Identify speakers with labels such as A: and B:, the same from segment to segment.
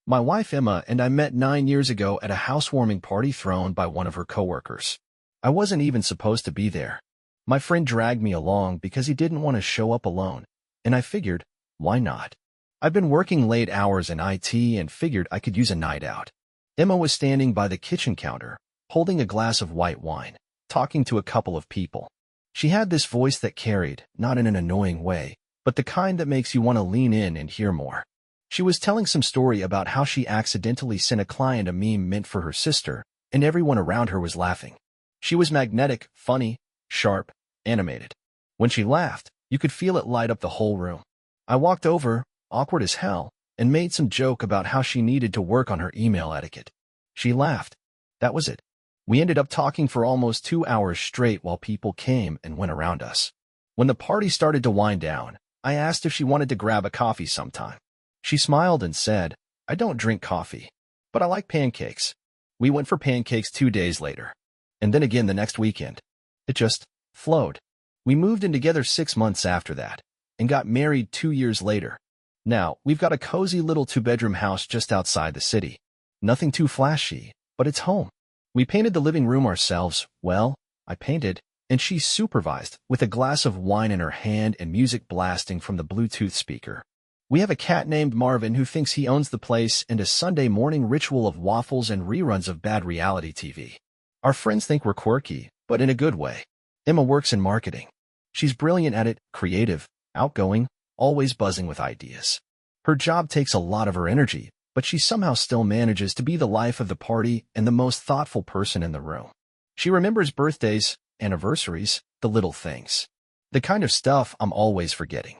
A: My wife Emma and I met 9 years ago at a housewarming party thrown by one of her coworkers. I wasn't even supposed to be there. My friend dragged me along because he didn't want to show up alone, and I figured, why not? I've been working late hours in IT and figured I could use a night out. Emma was standing by the kitchen counter, holding a glass of white wine, talking to a couple of people. She had this voice that carried, not in an annoying way, but the kind that makes you want to lean in and hear more. She was telling some story about how she accidentally sent a client a meme meant for her sister, and everyone around her was laughing. She was magnetic, funny, sharp, animated. When she laughed, you could feel it light up the whole room. I walked over, awkward as hell, and made some joke about how she needed to work on her email etiquette. She laughed. That was it. We ended up talking for almost 2 hours straight while people came and went around us. When the party started to wind down, I asked if she wanted to grab a coffee sometime. She smiled and said, I don't drink coffee, but I like pancakes. We went for pancakes 2 days later, and then again the next weekend. It just flowed. We moved in together 6 months after that, and got married 2 years later. Now, we've got a cozy little 2-bedroom house just outside the city. Nothing too flashy, but it's home. We painted the living room ourselves. Well, I painted, and she supervised, with a glass of wine in her hand and music blasting from the Bluetooth speaker. We have a cat named Marvin who thinks he owns the place and a Sunday morning ritual of waffles and reruns of bad reality TV. Our friends think we're quirky, but in a good way. Emma works in marketing. She's brilliant at it, creative, outgoing, always buzzing with ideas. Her job takes a lot of her energy, but she somehow still manages to be the life of the party and the most thoughtful person in the room. She remembers birthdays, anniversaries, the little things. The kind of stuff I'm always forgetting.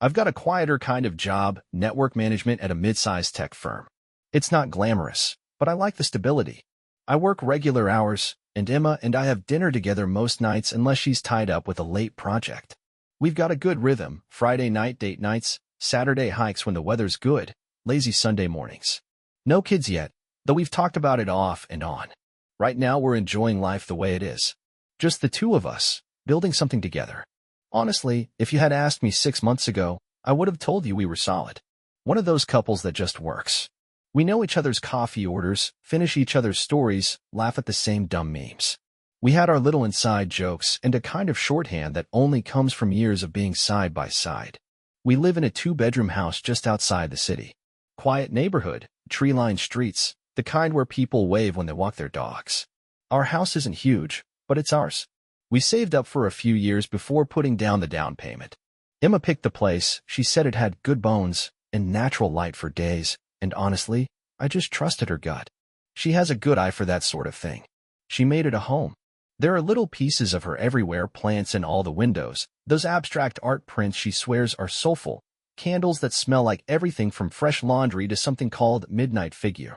A: I've got a quieter kind of job, network management at a mid-sized tech firm. It's not glamorous, but I like the stability. I work regular hours, and Emma and I have dinner together most nights unless she's tied up with a late project. We've got a good rhythm: Friday night date nights, Saturday hikes when the weather's good, lazy Sunday mornings. No kids yet, though we've talked about it off and on. Right now we're enjoying life the way it is. Just the two of us, building something together. Honestly, if you had asked me 6 months ago, I would have told you we were solid. One of those couples that just works. We know each other's coffee orders, finish each other's stories, laugh at the same dumb memes. We had our little inside jokes and a kind of shorthand that only comes from years of being side by side. We live in a 2-bedroom house just outside the city. Quiet neighborhood, tree-lined streets, the kind where people wave when they walk their dogs. Our house isn't huge, but it's ours. We saved up for a few years before putting down the down payment. Emma picked the place. She said it had good bones and natural light for days, and honestly, I just trusted her gut. She has a good eye for that sort of thing. She made it a home. There are little pieces of her everywhere, plants in all the windows, those abstract art prints she swears are soulful, candles that smell like everything from fresh laundry to something called Midnight Figure.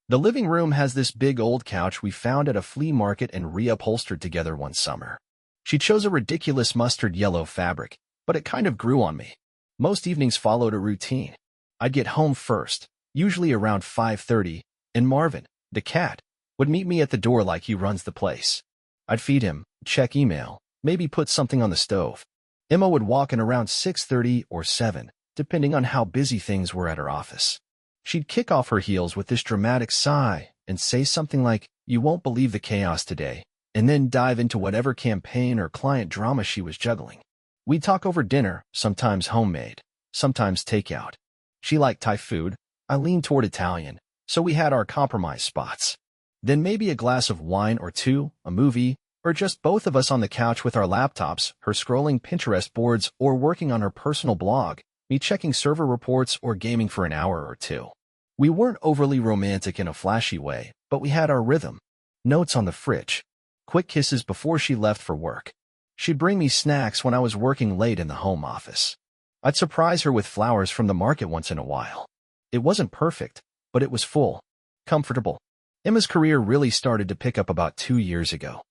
A: The living room has this big old couch we found at a flea market and reupholstered together one summer. She chose a ridiculous mustard yellow fabric, but it kind of grew on me. Most evenings followed a routine. I'd get home first, usually around 5:30, and Marvin, the cat, would meet me at the door like he runs the place. I'd feed him, check email, maybe put something on the stove. Emma would walk in around 6:30 or 7, depending on how busy things were at her office. She'd kick off her heels with this dramatic sigh and say something like, "You won't believe the chaos today," and then dive into whatever campaign or client drama she was juggling. We'd talk over dinner, sometimes homemade, sometimes takeout. She liked Thai food, I leaned toward Italian, so we had our compromise spots. Then maybe a glass of wine or two, a movie, or just both of us on the couch with our laptops, her scrolling Pinterest boards or working on her personal blog, me checking server reports or gaming for an hour or two. We weren't overly romantic in a flashy way, but we had our rhythm. Notes on the fridge. Quick kisses before she left for work. She'd bring me snacks when I was working late in the home office. I'd surprise her with flowers from the market once in a while. It wasn't perfect, but it was full. Comfortable. Emma's career really started to pick up about 2 years ago.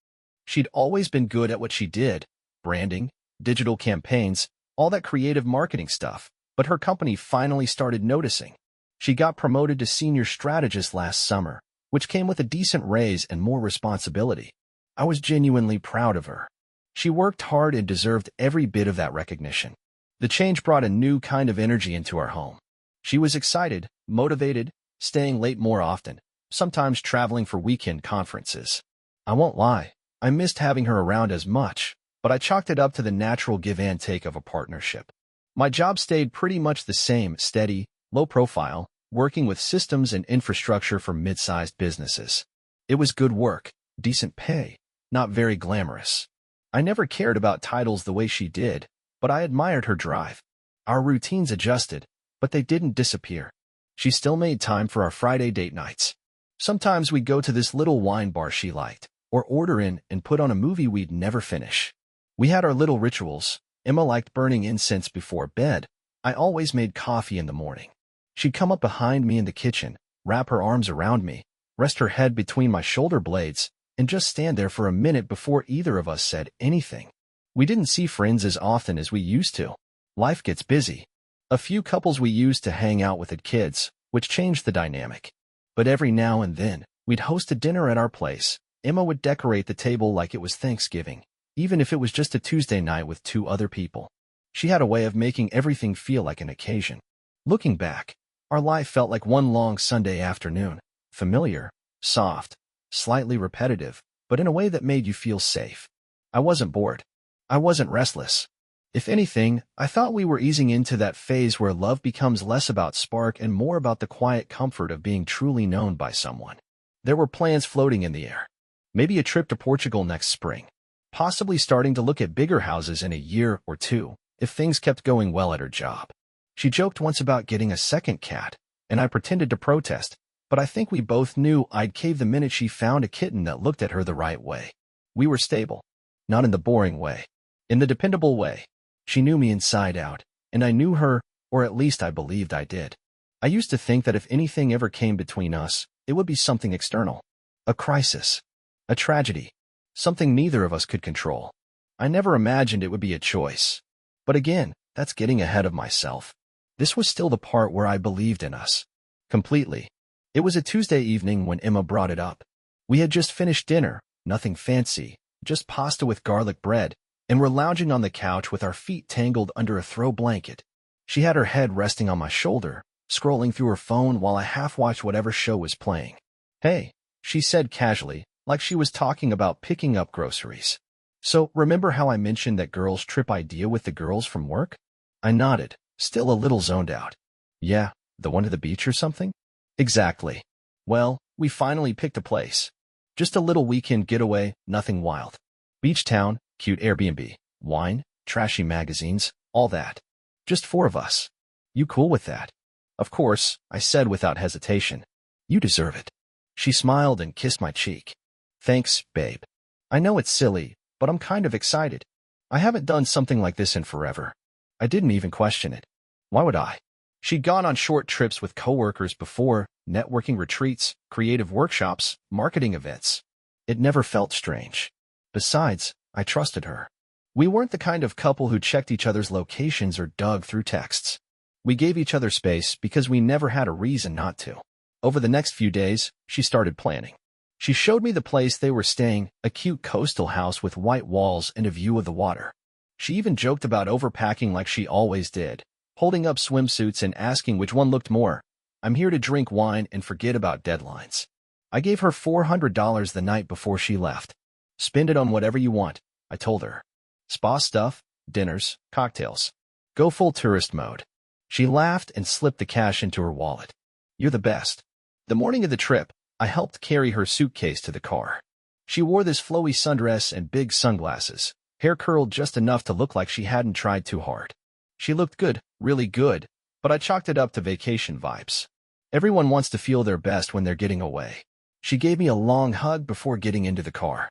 A: She'd always been good at what she did, branding, digital campaigns, all that creative marketing stuff, but her company finally started noticing. She got promoted to senior strategist last summer, which came with a decent raise and more responsibility. I was genuinely proud of her. She worked hard and deserved every bit of that recognition. The change brought a new kind of energy into our home. She was excited, motivated, staying late more often, sometimes traveling for weekend conferences. I won't lie, I missed having her around as much, but I chalked it up to the natural give and take of a partnership. My job stayed pretty much the same, steady, low profile, working with systems and infrastructure for mid-sized businesses. It was good work, decent pay, not very glamorous. I never cared about titles the way she did, but I admired her drive. Our routines adjusted, but they didn't disappear. She still made time for our Friday date nights. Sometimes we'd go to this little wine bar she liked, or order in and put on a movie we'd never finish. We had our little rituals. Emma liked burning incense before bed. I always made coffee in the morning. She'd come up behind me in the kitchen, wrap her arms around me, rest her head between my shoulder blades, and just stand there for a minute before either of us said anything. We didn't see friends as often as we used to. Life gets busy. A few couples we used to hang out with had kids, which changed the dynamic. But every now and then, we'd host a dinner at our place. Emma would decorate the table like it was Thanksgiving, even if it was just a Tuesday night with 2 other people. She had a way of making everything feel like an occasion. Looking back, our life felt like one long Sunday afternoon, familiar, soft, slightly repetitive, but in a way that made you feel safe. I wasn't bored. I wasn't restless. If anything, I thought we were easing into that phase where love becomes less about spark and more about the quiet comfort of being truly known by someone. There were plans floating in the air. Maybe a trip to Portugal next spring. Possibly starting to look at bigger houses in a year or 2, if things kept going well at her job. She joked once about getting a second cat, and I pretended to protest, but I think we both knew I'd cave the minute she found a kitten that looked at her the right way. We were stable. Not in the boring way. In the dependable way. She knew me inside out, and I knew her, or at least I believed I did. I used to think that if anything ever came between us, it would be something external. A crisis. A tragedy. Something neither of us could control. I never imagined it would be a choice. But again, that's getting ahead of myself. This was still the part where I believed in us. Completely. It was a Tuesday evening when Emma brought it up. We had just finished dinner, nothing fancy, just pasta with garlic bread, and were lounging on the couch with our feet tangled under a throw blanket. She had her head resting on my shoulder, scrolling through her phone while I half-watched whatever show was playing. "Hey," she said casually, like she was talking about picking up groceries. "So, remember how I mentioned that girls trip idea with the girls from work?" I nodded, still a little zoned out. "Yeah, the one to the beach or something?" "Exactly. Well, we finally picked a place. Just a little weekend getaway, nothing wild. Beach town, cute Airbnb, wine, trashy magazines, all that. Just 4 of us. You cool with that?" "Of course," I said without hesitation. "You deserve it." She smiled and kissed my cheek. "Thanks, babe. I know it's silly, but I'm kind of excited. I haven't done something like this in forever." I didn't even question it. Why would I? She'd gone on short trips with coworkers before, networking retreats, creative workshops, marketing events. It never felt strange. Besides, I trusted her. We weren't the kind of couple who checked each other's locations or dug through texts. We gave each other space because we never had a reason not to. Over the next few days, she started planning. She showed me the place they were staying, a cute coastal house with white walls and a view of the water. She even joked about overpacking like she always did, holding up swimsuits and asking which one looked more. I'm here to drink wine and forget about deadlines. I gave her $400 the night before she left. "Spend it on whatever you want," I told her. "Spa stuff, dinners, cocktails. Go full tourist mode." She laughed and slipped the cash into her wallet. "You're the best." The morning of the trip, I helped carry her suitcase to the car. She wore this flowy sundress and big sunglasses, hair curled just enough to look like she hadn't tried too hard. She looked good, really good, but I chalked it up to vacation vibes. Everyone wants to feel their best when they're getting away. She gave me a long hug before getting into the car.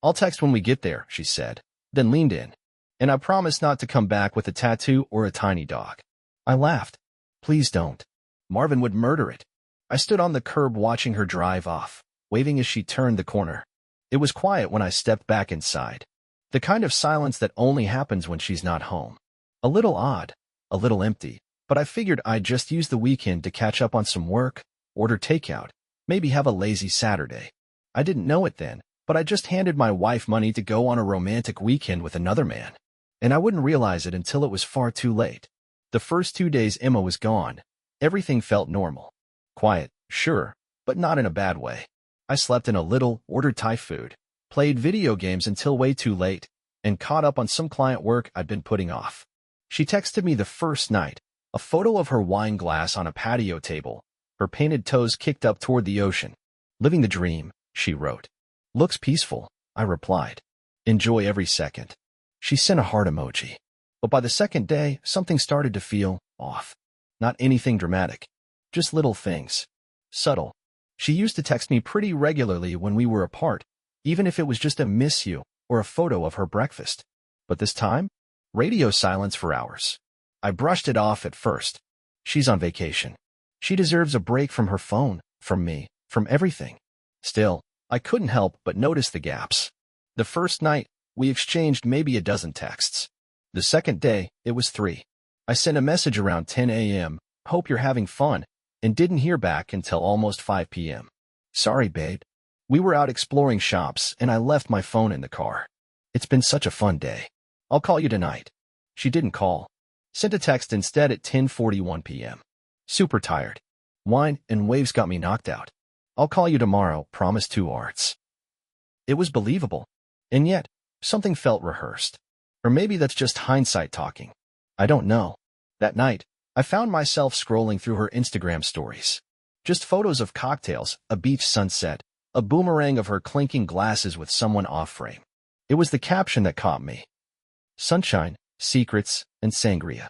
A: "I'll text when we get there," she said, then leaned in. "And I promise not to come back with a tattoo or a tiny dog." I laughed. "Please don't. Marvin would murder it." I stood on the curb watching her drive off, waving as she turned the corner. It was quiet when I stepped back inside. The kind of silence that only happens when she's not home. A little odd, a little empty, but I figured I'd just use the weekend to catch up on some work, order takeout, maybe have a lazy Saturday. I didn't know it then, but I just handed my wife money to go on a romantic weekend with another man. And I wouldn't realize it until it was far too late. The first 2 days Emma was gone, everything felt normal. Quiet, Sure, but not in a bad way. I slept in a little, ordered Thai food, played video games until way too late, and caught up on some client work I'd been putting off. She texted me the first night, a photo of her wine glass on a patio table, her painted toes kicked up toward the ocean. Living the dream, she wrote. Looks peaceful, I replied. Enjoy every second. She sent a heart emoji. But by the second day, something started to feel off. Not anything dramatic. Just little things. Subtle. She used to text me pretty regularly when we were apart, even if it was just a miss you or a photo of her breakfast. But this time, radio silence for hours. I brushed it off at first. She's on vacation. She deserves a break from her phone, from me, from everything. Still, I couldn't help but notice the gaps. The first night, we exchanged maybe a dozen texts. The second day, it was 3. I sent a message around 10 a.m., hope you're having fun, and didn't hear back until almost 5 p.m. Sorry, babe. We were out exploring shops, and I left my phone in the car. It's been such a fun day. I'll call you tonight. She didn't call. Sent a text instead at 10:41 p.m. Super tired. Wine and waves got me knocked out. I'll call you tomorrow, promise 2 arts. It was believable. And yet, something felt rehearsed. Or maybe that's just hindsight talking. I don't know. That night, I found myself scrolling through her Instagram stories. Just photos of cocktails, a beach sunset, a boomerang of her clinking glasses with someone off-frame. It was the caption that caught me. Sunshine, secrets, and sangria.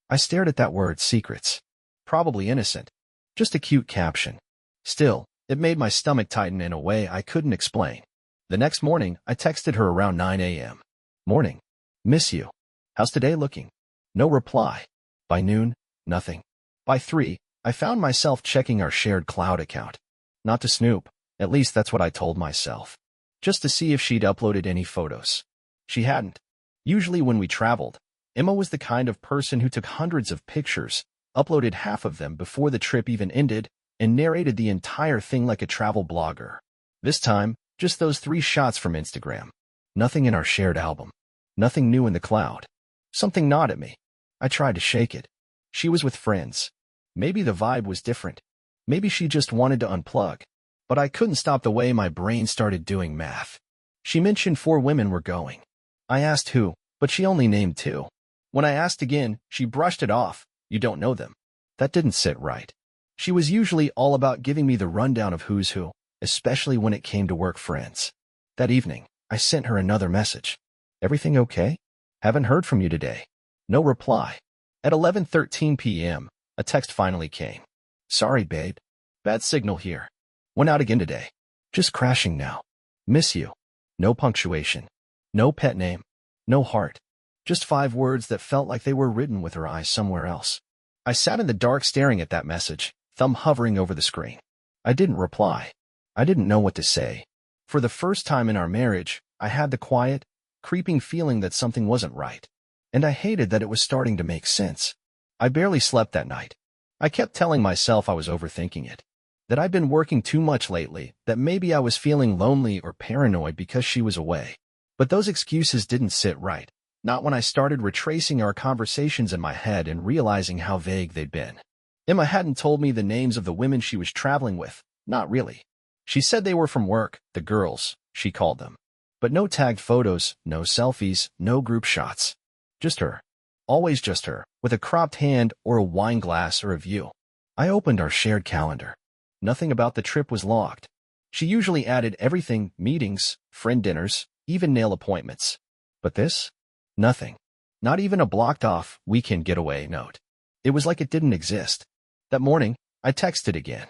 A: I stared at that word, secrets. Probably innocent. Just a cute caption. Still, it made my stomach tighten in a way I couldn't explain. The next morning, I texted her around 9 a.m. Morning. Miss you. How's today looking? No reply. By noon, nothing. By 3, I found myself checking our shared cloud account. Not to snoop, at least that's what I told myself. Just to see if she'd uploaded any photos. She hadn't. Usually when we traveled, Emma was the kind of person who took hundreds of pictures, uploaded half of them before the trip even ended, and narrated the entire thing like a travel blogger. This time, just those 3 shots from Instagram. Nothing in our shared album. Nothing new in the cloud. Something gnawed at me. I tried to shake it. She was with friends. Maybe the vibe was different. Maybe she just wanted to unplug. But I couldn't stop the way my brain started doing math. She mentioned 4 women were going. I asked who, but she only named 2. When I asked again, she brushed it off. You don't know them. That didn't sit right. She was usually all about giving me the rundown of who's who, especially when it came to work friends. That evening, I sent her another message. Everything okay? Haven't heard from you today. No reply. At 11:13 p.m., a text finally came. Sorry, babe. Bad signal here. Went out again today. Just crashing now. Miss you. No punctuation. No pet name. No heart. Just 5 words that felt like they were written with her eyes somewhere else. I sat in the dark staring at that message, thumb hovering over the screen. I didn't reply. I didn't know what to say. For the first time in our marriage, I had the quiet, creeping feeling that something wasn't right. And I hated that it was starting to make sense. I barely slept that night. I kept telling myself I was overthinking it. That I'd been working too much lately, that maybe I was feeling lonely or paranoid because she was away. But those excuses didn't sit right. Not when I started retracing our conversations in my head and realizing how vague they'd been. Emma hadn't told me the names of the women she was traveling with. Not really. She said they were from work, the girls, she called them. But no tagged photos, no selfies, no group shots. Just her. Always just her, with a cropped hand or a wine glass or a view. I opened our shared calendar. Nothing about the trip was logged. She usually added everything, meetings, friend dinners, even nail appointments. But this? Nothing. Not even a blocked-off weekend getaway note. It was like it didn't exist. That morning, I texted again.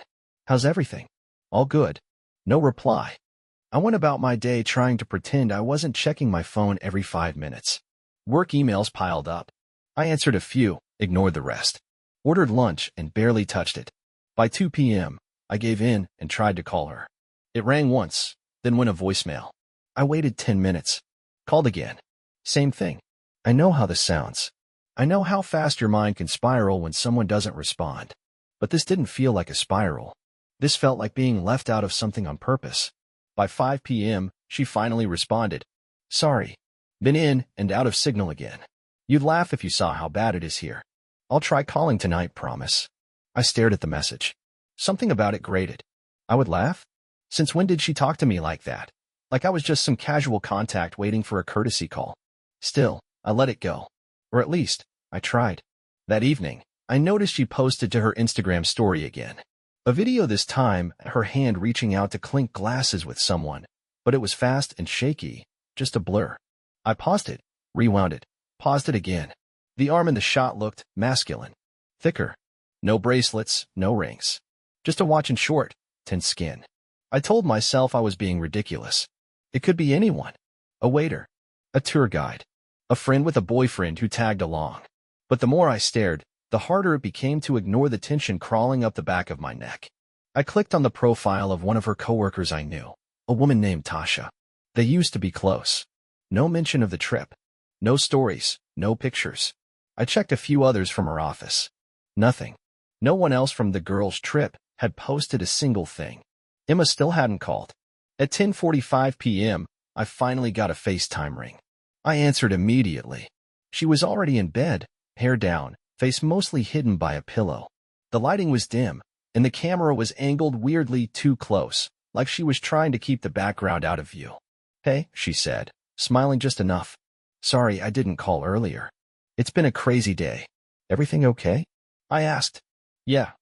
A: How's everything? All good. No reply. I went about my day trying to pretend I wasn't checking my phone every 5 minutes. Work emails piled up. I answered a few, ignored the rest. Ordered lunch and barely touched it. By 2 p.m., I gave in and tried to call her. It rang once, then went a voicemail. I waited 10 minutes. Called again. Same thing. I know how this sounds. I know how fast your mind can spiral when someone doesn't respond. But this didn't feel like a spiral. This felt like being left out of something on purpose. By 5 p.m., she finally responded. Sorry. Been in and out of signal again. You'd laugh if you saw how bad it is here. I'll try calling tonight, promise. I stared at the message. Something about it grated. I would laugh. Since when did she talk to me like that? Like I was just some casual contact waiting for a courtesy call. Still, I let it go. Or at least, I tried. That evening, I noticed she posted to her Instagram story again. A video this time, her hand reaching out to clink glasses with someone, but it was fast and shaky, just a blur. I paused it, rewound it, paused it again. The arm in the shot looked masculine. Thicker. No bracelets, no rings. Just a watch and short, tense skin. I told myself I was being ridiculous. It could be anyone. A waiter. A tour guide. A friend with a boyfriend who tagged along. But the more I stared, the harder it became to ignore the tension crawling up the back of my neck. I clicked on the profile of one of her coworkers I knew, a woman named Tasha. They used to be close. No mention of the trip. No stories, no pictures. I checked a few others from her office. Nothing. No one else from the girls' trip had posted a single thing. Emma still hadn't called. At 10:45 p.m., I finally got a FaceTime ring. I answered immediately. She was already in bed, hair down, face mostly hidden by a pillow. The lighting was dim, and the camera was angled weirdly too close, like she was trying to keep the background out of view. "Hey," she said, smiling just enough. "Sorry I didn't call earlier. It's been a crazy day. Everything okay?" I asked. Yeah,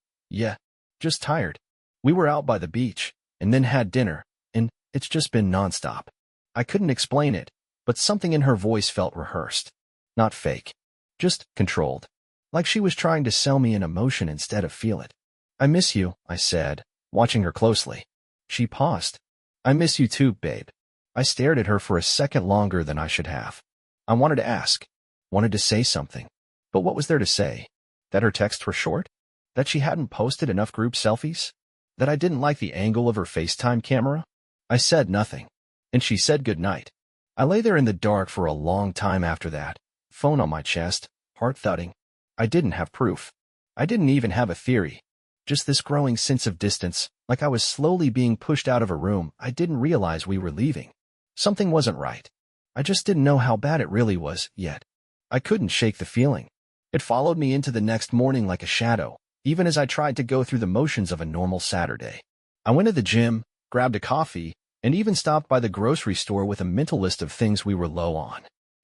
A: just tired. We were out by the beach, and then had dinner, and it's just been nonstop." I couldn't explain it, but something in her voice felt rehearsed. Not fake. Just controlled. Like she was trying to sell me an emotion instead of feel it. "I miss you," I said, watching her closely. She paused. "I miss you too, babe." I stared at her for a second longer than I should have. I wanted to ask, wanted to say something. But what was there to say? That her texts were short? That she hadn't posted enough group selfies? That I didn't like the angle of her FaceTime camera? I said nothing. And she said goodnight. I lay there in the dark for a long time after that, phone on my chest, heart thudding. I didn't have proof. I didn't even have a theory. Just this growing sense of distance, like I was slowly being pushed out of a room I didn't realize we were leaving. Something wasn't right. I just didn't know how bad it really was yet. I couldn't shake the feeling. It followed me into the next morning like a shadow, even as I tried to go through the motions of a normal Saturday. I went to the gym, grabbed a coffee, and even stopped by the grocery store with a mental list of things we were low on.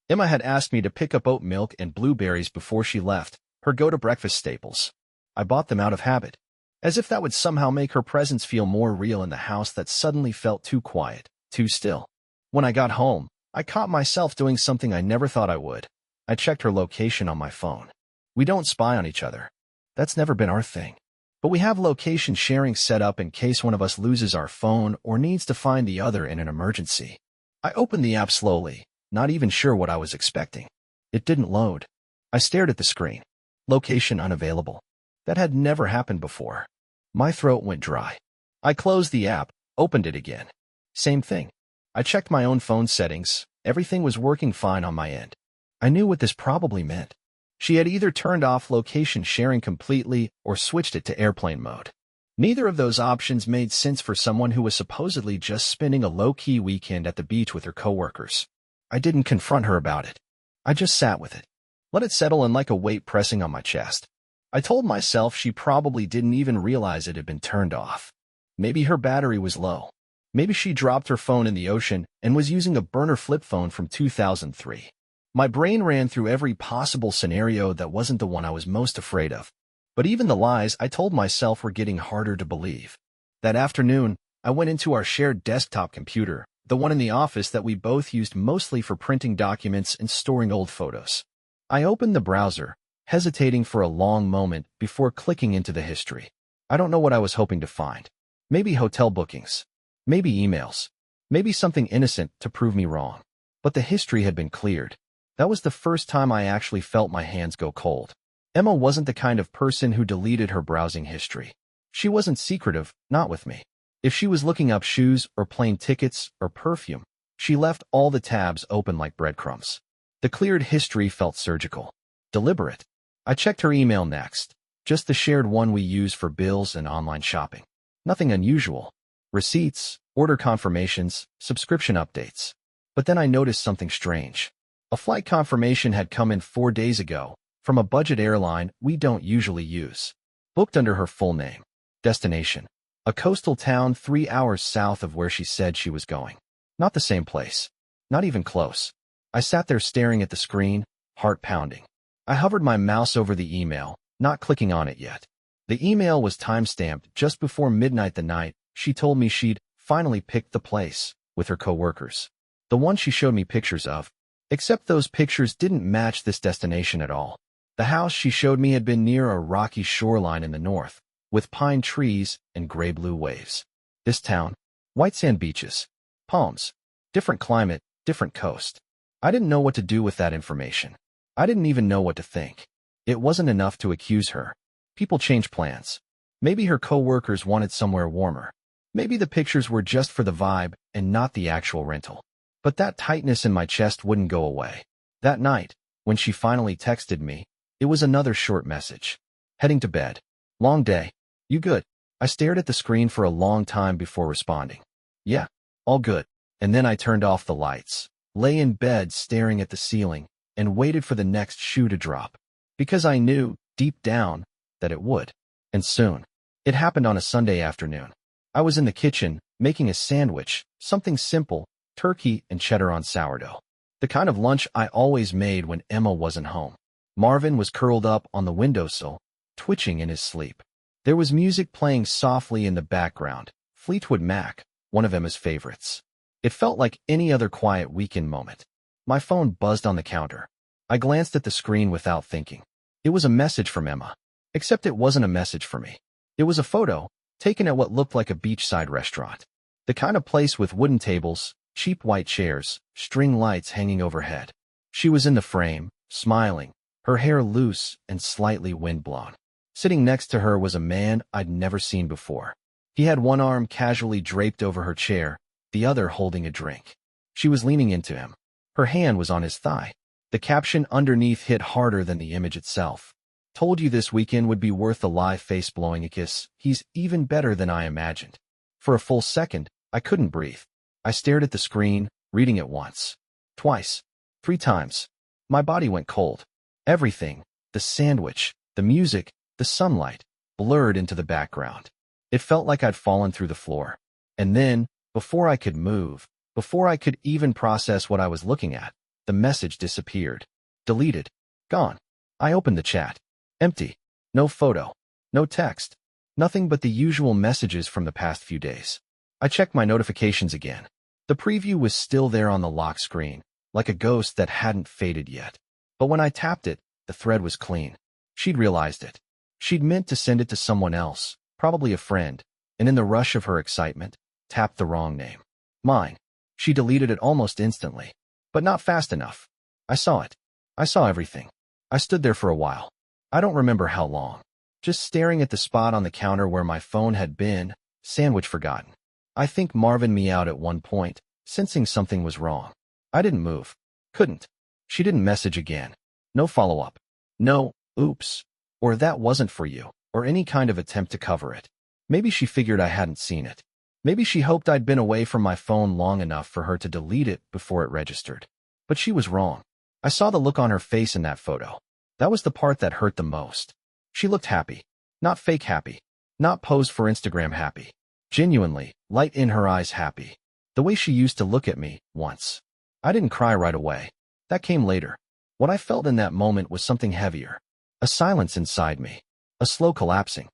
A: Emma had asked me to pick up oat milk and blueberries before she left, her go-to-breakfast staples. I bought them out of habit, as if that would somehow make her presence feel more real in the house that suddenly felt too quiet, too still. When I got home, I caught myself doing something I never thought I would. I checked her location on my phone. We don't spy on each other. That's never been our thing. But we have location sharing set up in case one of us loses our phone or needs to find the other in an emergency. I opened the app slowly, not even sure what I was expecting. It didn't load. I stared at the screen. Location unavailable. That had never happened before. My throat went dry. I closed the app, opened it again. Same thing. I checked my own phone settings. Everything was working fine on my end. I knew what this probably meant. She had either turned off location sharing completely or switched it to airplane mode. Neither of those options made sense for someone who was supposedly just spending a low-key weekend at the beach with her coworkers. I didn't confront her about it. I just sat with it. Let it settle in like a weight pressing on my chest. I told myself she probably didn't even realize it had been turned off. Maybe her battery was low. Maybe she dropped her phone in the ocean and was using a burner flip phone from 2003. My brain ran through every possible scenario that wasn't the one I was most afraid of. But even the lies I told myself were getting harder to believe. That afternoon, I went into our shared desktop computer, the one in the office that we both used mostly for printing documents and storing old photos. I opened the browser, hesitating for a long moment before clicking into the history. I don't know what I was hoping to find. Maybe hotel bookings. Maybe emails. Maybe something innocent to prove me wrong. But the history had been cleared. That was the first time I actually felt my hands go cold. Emma wasn't the kind of person who deleted her browsing history. She wasn't secretive, not with me. If she was looking up shoes or plane tickets or perfume, she left all the tabs open like breadcrumbs. The cleared history felt surgical, deliberate. I checked her email next, just the shared one we use for bills and online shopping. Nothing unusual. Receipts, order confirmations, subscription updates. But then I noticed something strange. A flight confirmation had come in 4 days ago, from a budget airline we don't usually use. Booked under her full name. Destination: a coastal town 3 hours south of where she said she was going. Not the same place. Not even close. I sat there staring at the screen, heart pounding. I hovered my mouse over the email, not clicking on it yet. The email was time-stamped just before midnight the night she told me she'd finally picked the place with her coworkers. The one she showed me pictures of. Except those pictures didn't match this destination at all. The house she showed me had been near a rocky shoreline in the north, with pine trees and gray-blue waves. This town, white sand beaches, palms, different climate, different coast. I didn't know what to do with that information. I didn't even know what to think. It wasn't enough to accuse her. People change plans. Maybe her coworkers wanted somewhere warmer. Maybe the pictures were just for the vibe and not the actual rental. But that tightness in my chest wouldn't go away. That night, when she finally texted me, it was another short message. Heading to bed. Long day. You good? I stared at the screen for a long time before responding. Yeah, all good. And then I turned off the lights, lay in bed staring at the ceiling, and waited for the next shoe to drop. Because I knew, deep down, that it would. And soon. It happened on a Sunday afternoon. I was in the kitchen, making a sandwich, something simple, turkey and cheddar on sourdough. The kind of lunch I always made when Emma wasn't home. Marvin was curled up on the windowsill, twitching in his sleep. There was music playing softly in the background, Fleetwood Mac, one of Emma's favorites. It felt like any other quiet weekend moment. My phone buzzed on the counter. I glanced at the screen without thinking. It was a message from Emma. Except it wasn't a message for me. It was a photo, taken at what looked like a beachside restaurant. The kind of place with wooden tables, cheap white chairs, string lights hanging overhead. She was in the frame, smiling, her hair loose and slightly windblown. Sitting next to her was a man I'd never seen before. He had one arm casually draped over her chair, the other holding a drink. She was leaning into him. Her hand was on his thigh. The caption underneath hit harder than the image itself. Told you this weekend would be worth the live face-blowing a kiss. He's even better than I imagined. For a full second, I couldn't breathe. I stared at the screen, reading it once, twice, 3 times. My body went cold. Everything, the sandwich, the music, the sunlight, blurred into the background. It felt like I'd fallen through the floor. And then, before I could move, before I could even process what I was looking at, the message disappeared. Deleted. Gone. I opened the chat. Empty. No photo. No text. Nothing but the usual messages from the past few days. I checked my notifications again. The preview was still there on the lock screen, like a ghost that hadn't faded yet. But when I tapped it, the thread was clean. She'd realized it. She'd meant to send it to someone else, probably a friend, and in the rush of her excitement, tapped the wrong name. Mine. She deleted it almost instantly. But not fast enough. I saw it. I saw everything. I stood there for a while. I don't remember how long. Just staring at the spot on the counter where my phone had been, sandwich forgotten. I think Marvin meowed at one point, sensing something was wrong. I didn't move. Couldn't. She didn't message again. No follow-up. No, oops. Or that wasn't for you, or any kind of attempt to cover it. Maybe she figured I hadn't seen it. Maybe she hoped I'd been away from my phone long enough for her to delete it before it registered. But she was wrong. I saw the look on her face in that photo. That was the part that hurt the most. She looked happy. Not fake happy. Not posed for Instagram happy. Genuinely, light in her eyes happy. The way she used to look at me, once. I didn't cry right away. That came later. What I felt in that moment was something heavier. A silence inside me. A slow collapsing.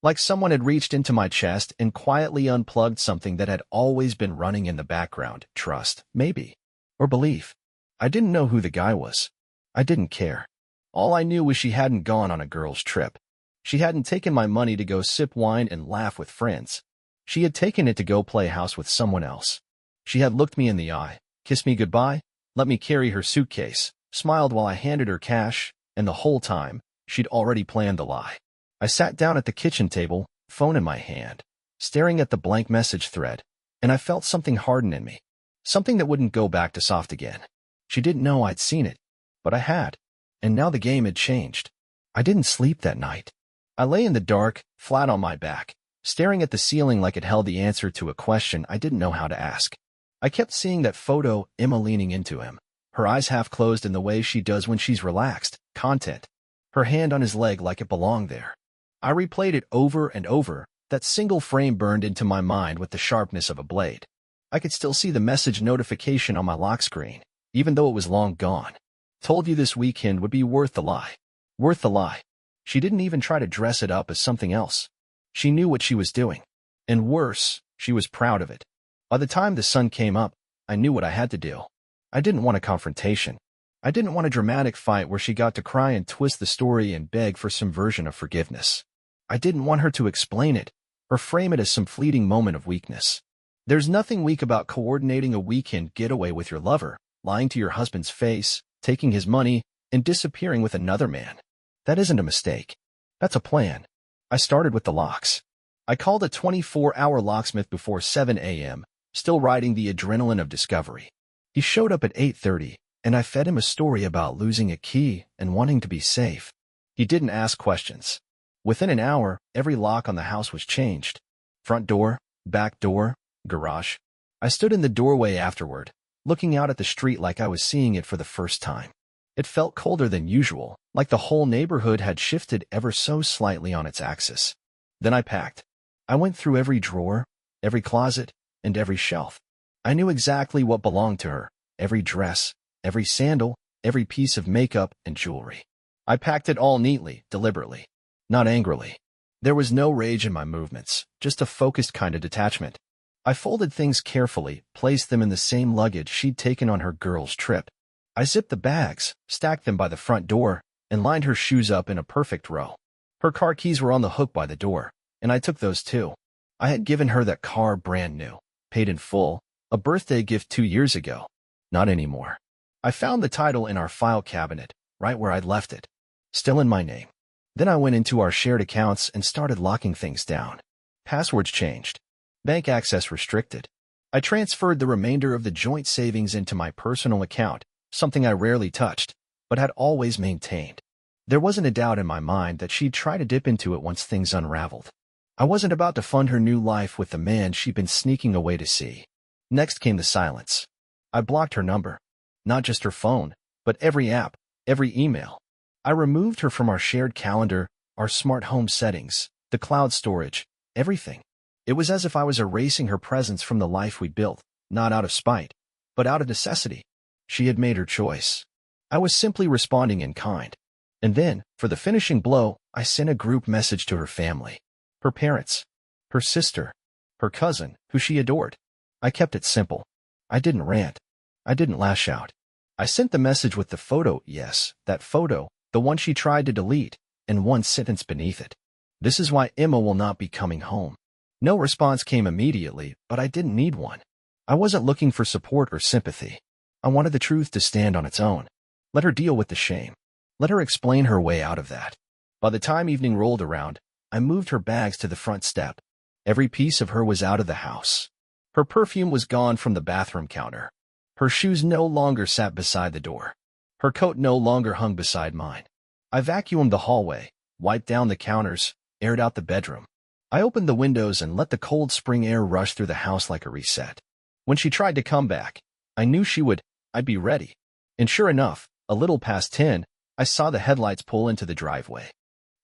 A: Like someone had reached into my chest and quietly unplugged something that had always been running in the background. Trust, maybe. Or belief. I didn't know who the guy was. I didn't care. All I knew was she hadn't gone on a girl's trip. She hadn't taken my money to go sip wine and laugh with friends. She had taken it to go play house with someone else. She had looked me in the eye, kissed me goodbye, let me carry her suitcase, smiled while I handed her cash, and the whole time, she'd already planned the lie. I sat down at the kitchen table, phone in my hand, staring at the blank message thread, and I felt something harden in me. Something that wouldn't go back to soft again. She didn't know I'd seen it, but I had. And now the game had changed. I didn't sleep that night. I lay in the dark, flat on my back, staring at the ceiling like it held the answer to a question I didn't know how to ask. I kept seeing that photo, Emma leaning into him, her eyes half closed in the way she does when she's relaxed, content, her hand on his leg like it belonged there. I replayed it over and over, That single frame burned into my mind with the sharpness of a blade. I could still see the message notification on my lock screen, even though it was long gone. Told you this weekend would be worth the lie. Worth the lie. She didn't even try to dress it up as something else. She knew what she was doing. And worse, she was proud of it. By the time the sun came up, I knew what I had to do. I didn't want a confrontation. I didn't want a dramatic fight where she got to cry and twist the story and beg for some version of forgiveness. I didn't want her to explain it or frame it as some fleeting moment of weakness. There's nothing weak about coordinating a weekend getaway with your lover, lying to your husband's face, taking his money, and disappearing with another man. That isn't a mistake. That's a plan. I started with the locks. I called a 24-hour locksmith before 7 a.m., still riding the adrenaline of discovery. He showed up at 8:30, and I fed him a story about losing a key and wanting to be safe. He didn't ask questions. Within an hour, every lock on the house was changed. Front door, back door, garage. I stood in the doorway afterward, looking out at the street like I was seeing it for the first time. It felt colder than usual, like the whole neighborhood had shifted ever so slightly on its axis. Then I packed. I went through every drawer, every closet, and every shelf. I knew exactly what belonged to her, every dress, every sandal, every piece of makeup and jewelry. I packed it all neatly, deliberately. Not angrily. There was no rage in my movements, just a focused kind of detachment. I folded things carefully, placed them in the same luggage she'd taken on her girls' trip. I zipped the bags, stacked them by the front door, and lined her shoes up in a perfect row. Her car keys were on the hook by the door, and I took those too. I had given her that car brand new, paid in full, a birthday gift 2 years ago. Not anymore. I found the title in our file cabinet, right where I'd left it. Still in my name. Then I went into our shared accounts and started locking things down. Passwords changed. Bank access restricted. I transferred the remainder of the joint savings into my personal account, something I rarely touched, but had always maintained. There wasn't a doubt in my mind that she'd try to dip into it once things unraveled. I wasn't about to fund her new life with the man she'd been sneaking away to see. Next came the silence. I blocked her number. Not just her phone, but every app, every email. I removed her from our shared calendar, our smart home settings, the cloud storage, everything. It was as if I was erasing her presence from the life we built, not out of spite, but out of necessity. She had made her choice. I was simply responding in kind. And then, for the finishing blow, I sent a group message to her family. Her parents. Her sister. Her cousin, who she adored. I kept it simple. I didn't rant. I didn't lash out. I sent the message with the photo, yes, that photo, the one she tried to delete, and one sentence beneath it. This is why Emma will not be coming home. No response came immediately, but I didn't need one. I wasn't looking for support or sympathy. I wanted the truth to stand on its own. Let her deal with the shame. Let her explain her way out of that. By the time evening rolled around, I moved her bags to the front step. Every piece of her was out of the house. Her perfume was gone from the bathroom counter. Her shoes no longer sat beside the door. Her coat no longer hung beside mine. I vacuumed the hallway, wiped down the counters, aired out the bedroom. I opened the windows and let the cold spring air rush through the house like a reset. When she tried to come back, I knew she would. I'd be ready. And sure enough, a little past 10, I saw the headlights pull into the driveway.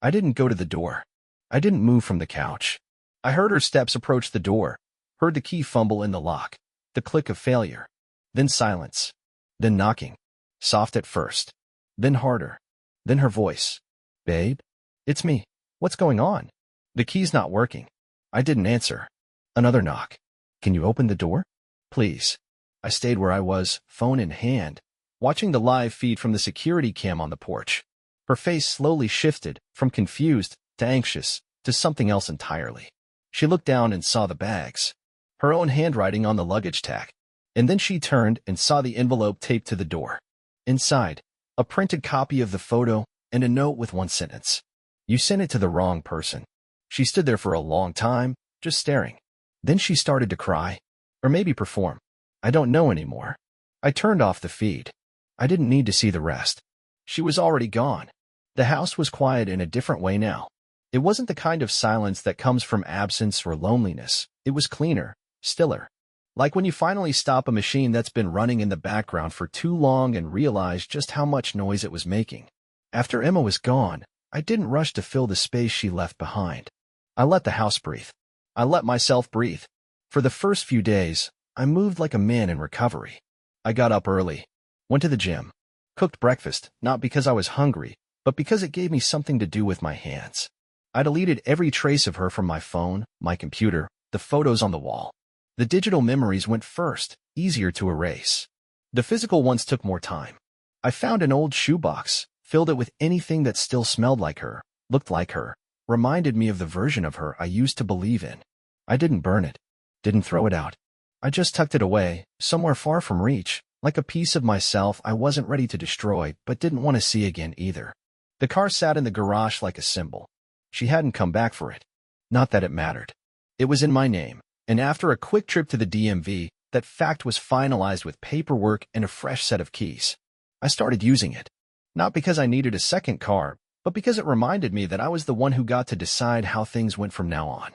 A: I didn't go to the door. I didn't move from the couch. I heard her steps approach the door, heard the key fumble in the lock, the click of failure. Then silence. Then knocking. Soft at first. Then harder. Then her voice. Babe? It's me. What's going on? The key's not working. I didn't answer. Another knock. Can you open the door? Please. I stayed where I was, phone in hand, watching the live feed from the security cam on the porch. Her face slowly shifted from confused to anxious to something else entirely. She looked down and saw the bags, her own handwriting on the luggage tag. And then she turned and saw the envelope taped to the door. Inside, a printed copy of the photo and a note with one sentence. You sent it to the wrong person. She stood there for a long time, just staring. Then she started to cry. Or maybe perform. I don't know anymore. I turned off the feed. I didn't need to see the rest. She was already gone. The house was quiet in a different way now. It wasn't the kind of silence that comes from absence or loneliness. It was cleaner, stiller. Like when you finally stop a machine that's been running in the background for too long and realize just how much noise it was making. After Emma was gone, I didn't rush to fill the space she left behind. I let the house breathe. I let myself breathe. For the first few days, I moved like a man in recovery. I got up early, went to the gym, cooked breakfast, not because I was hungry, but because it gave me something to do with my hands. I deleted every trace of her from my phone, my computer, the photos on the wall. The digital memories went first, easier to erase. The physical ones took more time. I found an old shoebox, filled it with anything that still smelled like her, looked like her, reminded me of the version of her I used to believe in. I didn't burn it, didn't throw it out. I just tucked it away, somewhere far from reach, like a piece of myself I wasn't ready to destroy but didn't want to see again either. The car sat in the garage like a symbol. She hadn't come back for it. Not that it mattered. It was in my name, and after a quick trip to the DMV, that fact was finalized with paperwork and a fresh set of keys. I started using it. Not because I needed a second car, but because it reminded me that I was the one who got to decide how things went from now on.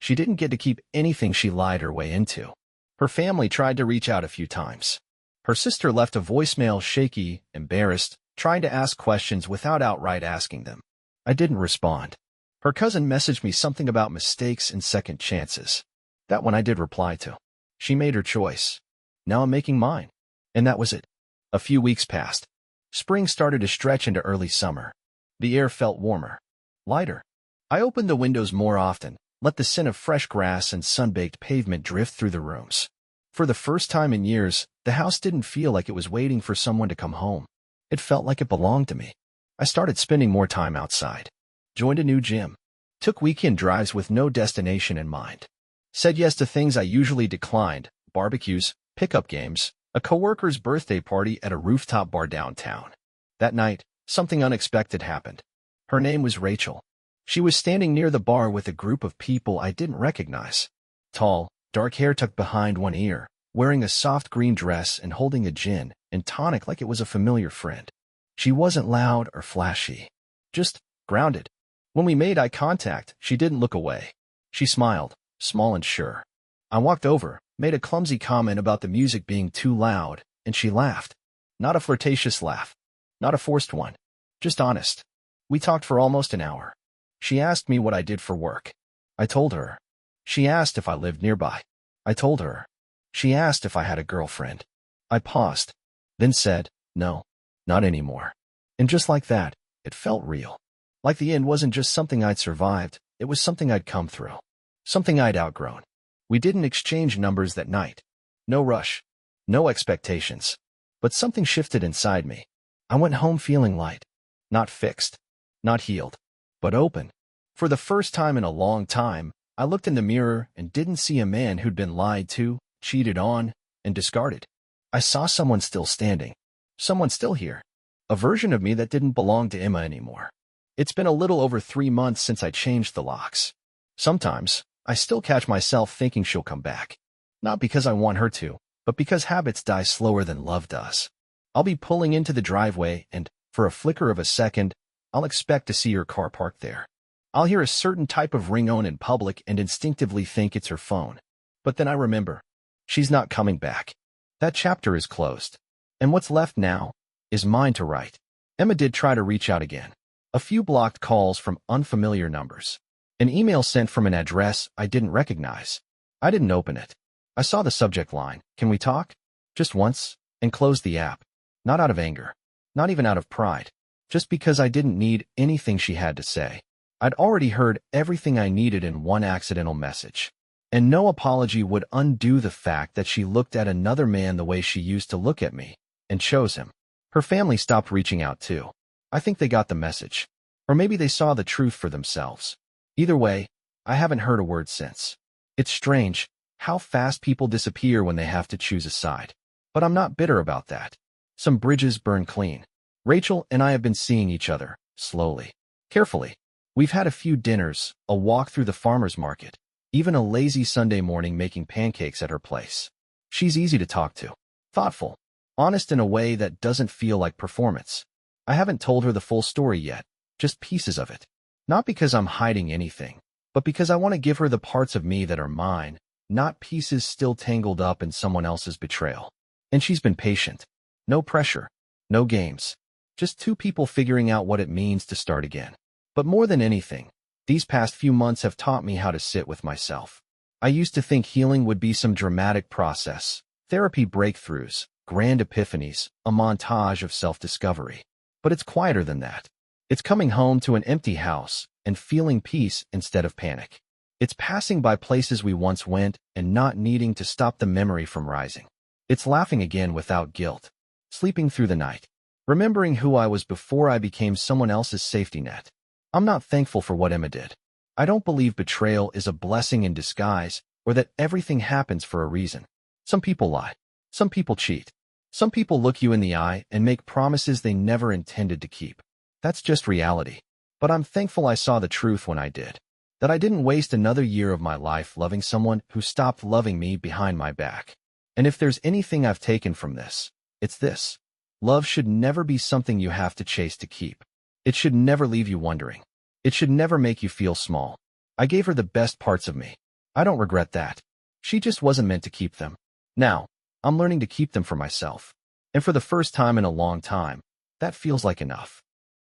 A: She didn't get to keep anything she lied her way into. Her family tried to reach out a few times. Her sister left a voicemail shaky, embarrassed, trying to ask questions without outright asking them. I didn't respond. Her cousin messaged me something about mistakes and second chances. That one I did reply to. She made her choice. Now I'm making mine. And that was it. A few weeks passed. Spring started to stretch into early summer. The air felt warmer, lighter. I opened the windows more often, let the scent of fresh grass and sun-baked pavement drift through the rooms. For the first time in years, the house didn't feel like it was waiting for someone to come home. It felt like it belonged to me. I started spending more time outside. Joined a new gym. Took weekend drives with no destination in mind. Said yes to things I usually declined, barbecues, pickup games, a coworker's birthday party at a rooftop bar downtown. That night, something unexpected happened. Her name was Rachel. She was standing near the bar with a group of people I didn't recognize. Tall, dark hair tucked behind one ear, wearing a soft green dress and holding a gin and tonic like it was a familiar friend. She wasn't loud or flashy, just grounded. When we made eye contact, she didn't look away. She smiled, small and sure. I walked over, made a clumsy comment about the music being too loud, and she laughed. Not a flirtatious laugh. Not a forced one. Just honest. We talked for almost an hour. She asked me what I did for work. I told her. She asked if I lived nearby. I told her. She asked if I had a girlfriend. I paused, then said, no, not anymore. And just like that, it felt real. Like the end wasn't just something I'd survived, it was something I'd come through. Something I'd outgrown. We didn't exchange numbers that night. No rush. No expectations. But something shifted inside me. I went home feeling light. Not fixed. Not healed. But open. For the first time in a long time, I looked in the mirror and didn't see a man who'd been lied to, cheated on, and discarded. I saw someone still standing. Someone still here. A version of me that didn't belong to Emma anymore. It's been a little over 3 months since I changed the locks. Sometimes, I still catch myself thinking she'll come back. Not because I want her to, but because habits die slower than love does. I'll be pulling into the driveway and, for a flicker of a second, I'll expect to see her car parked there. I'll hear a certain type of ringtone in public and instinctively think it's her phone. But then I remember. She's not coming back. That chapter is closed. And what's left now is mine to write. Emma did try to reach out again. A few blocked calls from unfamiliar numbers. An email sent from an address I didn't recognize. I didn't open it. I saw the subject line, "Can we talk?" Just once, and closed the app. Not out of anger. Not even out of pride. Just because I didn't need anything she had to say. I'd already heard everything I needed in one accidental message. And no apology would undo the fact that she looked at another man the way she used to look at me, and chose him. Her family stopped reaching out too. I think they got the message. Or maybe they saw the truth for themselves. Either way, I haven't heard a word since. It's strange how fast people disappear when they have to choose a side. But I'm not bitter about that. Some bridges burn clean. Rachel and I have been seeing each other, slowly, carefully. We've had a few dinners, a walk through the farmer's market, even a lazy Sunday morning making pancakes at her place. She's easy to talk to. Thoughtful. Honest in a way that doesn't feel like performance. I haven't told her the full story yet, just pieces of it. Not because I'm hiding anything, but because I want to give her the parts of me that are mine, not pieces still tangled up in someone else's betrayal. And she's been patient. No pressure. No games. Just two people figuring out what it means to start again. But more than anything, These past few months have taught me how to sit with myself. I used to think healing would be some dramatic process, therapy breakthroughs, grand epiphanies, a montage of self-discovery. But it's quieter than that. It's coming home to an empty house and feeling peace instead of panic. It's passing by places we once went and not needing to stop the memory from rising. It's laughing again without guilt, sleeping through the night, remembering who I was before I became someone else's safety net. I'm not thankful for what Emma did. I don't believe betrayal is a blessing in disguise or that everything happens for a reason. Some people lie. Some people cheat. Some people look you in the eye and make promises they never intended to keep. That's just reality. But I'm thankful I saw the truth when I did. That I didn't waste another year of my life loving someone who stopped loving me behind my back. And if there's anything I've taken from this, it's this. Love should never be something you have to chase to keep. It should never leave you wondering. It should never make you feel small. I gave her the best parts of me. I don't regret that. She just wasn't meant to keep them. Now, I'm learning to keep them for myself. And for the first time in a long time, that feels like enough.